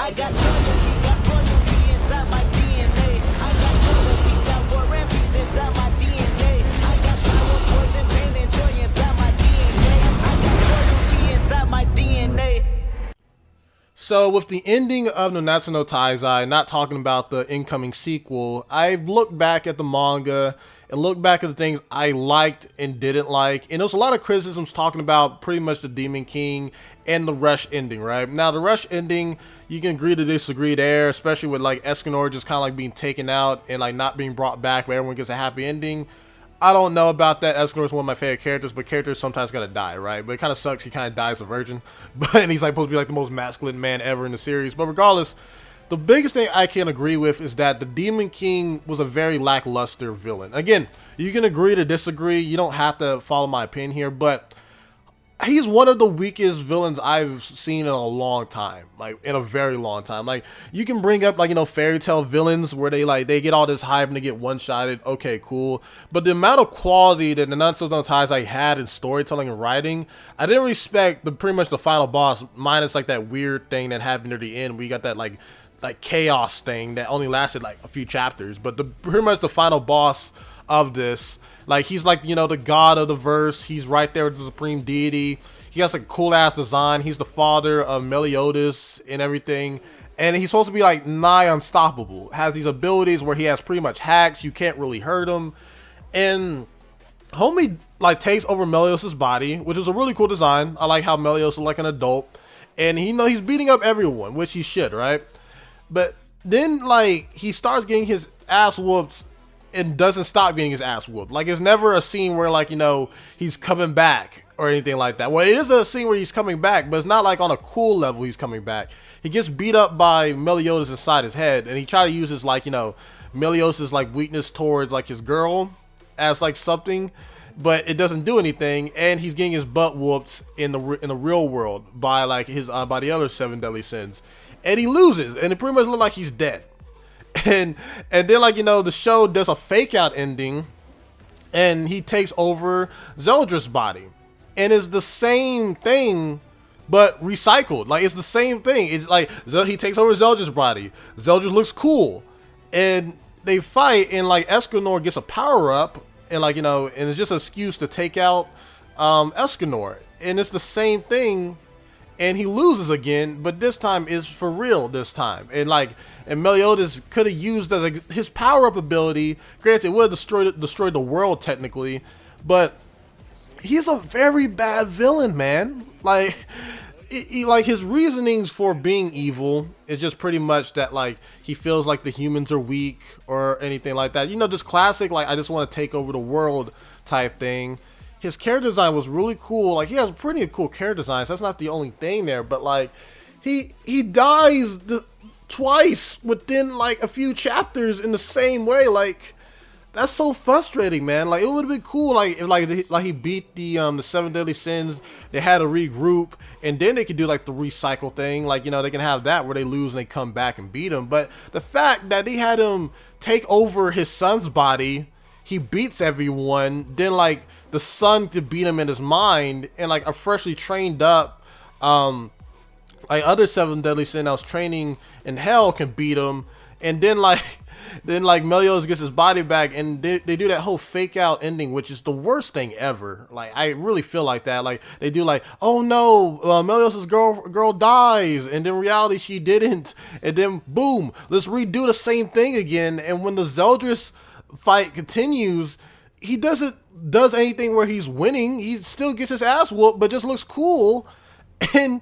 I got loyalty, got royalty inside my DNA. I got war peace, got war and peace inside my DNA. I got power, poison, pain, and joy inside my DNA. I got royalty inside my DNA. So with the ending of Nanatsu no Taizai, not talking about the incoming sequel, I've looked back at the manga and looked back at the things I liked and didn't like. And there's a lot of criticisms talking about pretty much the Demon King and the rush ending, right? Now the rush ending, you can agree to disagree there, especially with like Escanor just kind of like being taken out and like not being brought back where everyone gets a happy ending. I don't know about that. Escanor is one of my favorite characters, but characters sometimes gotta die, right? But it kind of sucks. He kind of dies a virgin, and he's like supposed to be like the most masculine man ever in the series. But regardless, the biggest thing I can agree with is that the Demon King was a very lackluster villain. Again, you can agree to disagree. You don't have to follow my opinion here, but he's one of the weakest villains I've seen in a long time, like in a very long time. Like you can bring up like, you know, fairy tale villains where they get all this hype and they get one-shotted. Okay, cool. But the amount of quality that Nanatsu no Taizai had in storytelling and writing, I didn't respect pretty much the final boss, minus like that weird thing that happened near the end where you got that like chaos thing that only lasted like a few chapters. But pretty much the final boss of this, like he's like, you know, the god of the verse. He's right there with the supreme deity. He has a cool ass design. He's the father of Meliodas and everything, and he's supposed to be like nigh unstoppable. Has these abilities where he has pretty much hacks. You can't really hurt him, and homie like takes over Meliodas' body, which is a really cool design. I like how Meliodas is like an adult, and he's beating up everyone, which he should, right? But then like he starts getting his ass whooped and doesn't stop getting his ass whooped. Like it's never a scene where like, you know, he's coming back or anything like that. Well, it is a scene where he's coming back, but it's not like on a cool level he's coming back. He gets beat up by Meliodas inside his head, and he try to use his like, you know, Meliodas' like weakness towards like his girl as like something, but it doesn't do anything, and he's getting his butt whooped in the real world by like his by the other 7 deadly sins, and he loses, and it pretty much looks like he's dead. And then like, you know, the show does a fake out ending and he takes over Zeldra's body, and it's the same thing but recycled. Like it's the same thing. It's like he takes over Zeldra's body. Zeldra looks cool, and they fight, and like Escanor gets a power up, and like, you know, and it's just an excuse to take out Escanor, and it's the same thing. And he loses again, but this time is for real this time. And like, and Meliodas could have used his power-up ability. Granted, it would have destroyed the world technically, but he's a very bad villain, man. Like, like his reasonings for being evil is just pretty much that like he feels like the humans are weak or anything like that. You know, just classic like I just want to take over the world type thing. His character design was really cool. Like he has pretty cool character designs. That's not the only thing there, but like he dies twice within like a few chapters in the same way. Like that's so frustrating, man. Like it would have been cool like if like he beat the 7 deadly sins. They had to regroup, and then they could do like the recycle thing. Like, you know, they can have that where they lose and they come back and beat him. But the fact that they had him take over his son's body, he beats everyone, then like the son could beat him in his mind, and like a freshly trained up like other 7 deadly sin that was training in hell can beat him, and then like Meliodas gets his body back, and they do that whole fake out ending, which is the worst thing ever. Like I really feel like that. Like they do like, oh no, Meliodas' girl dies, and in reality she didn't, and then boom, let's redo the same thing again. And when the Zeldris fight continues, he doesn't does anything where he's winning. He still gets his ass whooped, but just looks cool. And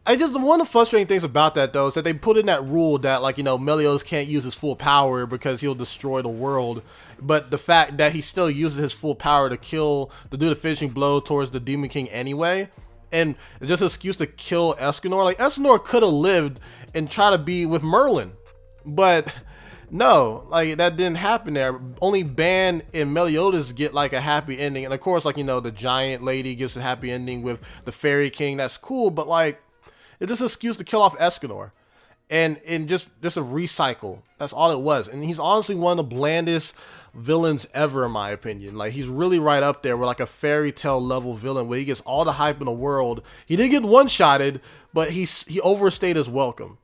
one of the frustrating things about that though is that they put in that rule that like, you know, Meliodas can't use his full power because he'll destroy the world. But the fact that he still uses his full power to do the finishing blow towards the Demon King anyway, and just an excuse to kill Escanor. Like Escanor could have lived and try to be with Merlin, but no, like that didn't happen there. Only Ban and Meliodas get like a happy ending, and of course, like, you know, the giant lady gets a happy ending with the Fairy King. That's cool, but like it's just an excuse to kill off Escanor, and just a recycle. That's all it was. And he's honestly one of the blandest villains ever, in my opinion. Like he's really right up there with like a fairy tale level villain where he gets all the hype in the world. He did get one-shotted, but he overstayed his welcome.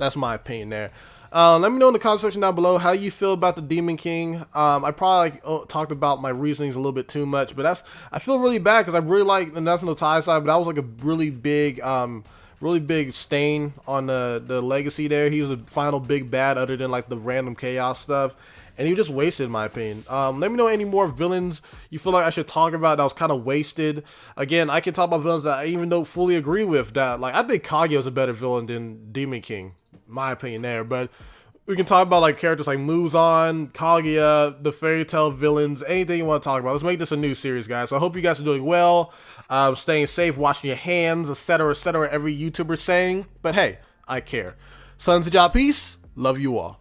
That's my opinion there. Let me know in the comment section down below how you feel about the Demon King. I probably talked about my reasonings a little bit too much, but I feel really bad because I really like the Nanatsu no Taizai, but that was like a really big stain on the legacy there. He was the final big bad other than like the random chaos stuff. And he just wasted, in my opinion. Let me know any more villains you feel like I should talk about that was kind of wasted. Again, I can talk about villains that I even don't fully agree with. That, like, I think Kaguya was a better villain than Demon King, my opinion there. But we can talk about like characters like Muzan, Kaguya, the fairy tale villains, anything you want to talk about. Let's make this a new series, guys. So I hope you guys are doing well, staying safe, washing your hands, etc., every YouTuber saying. But hey, I care. SonTj, peace. Love you all.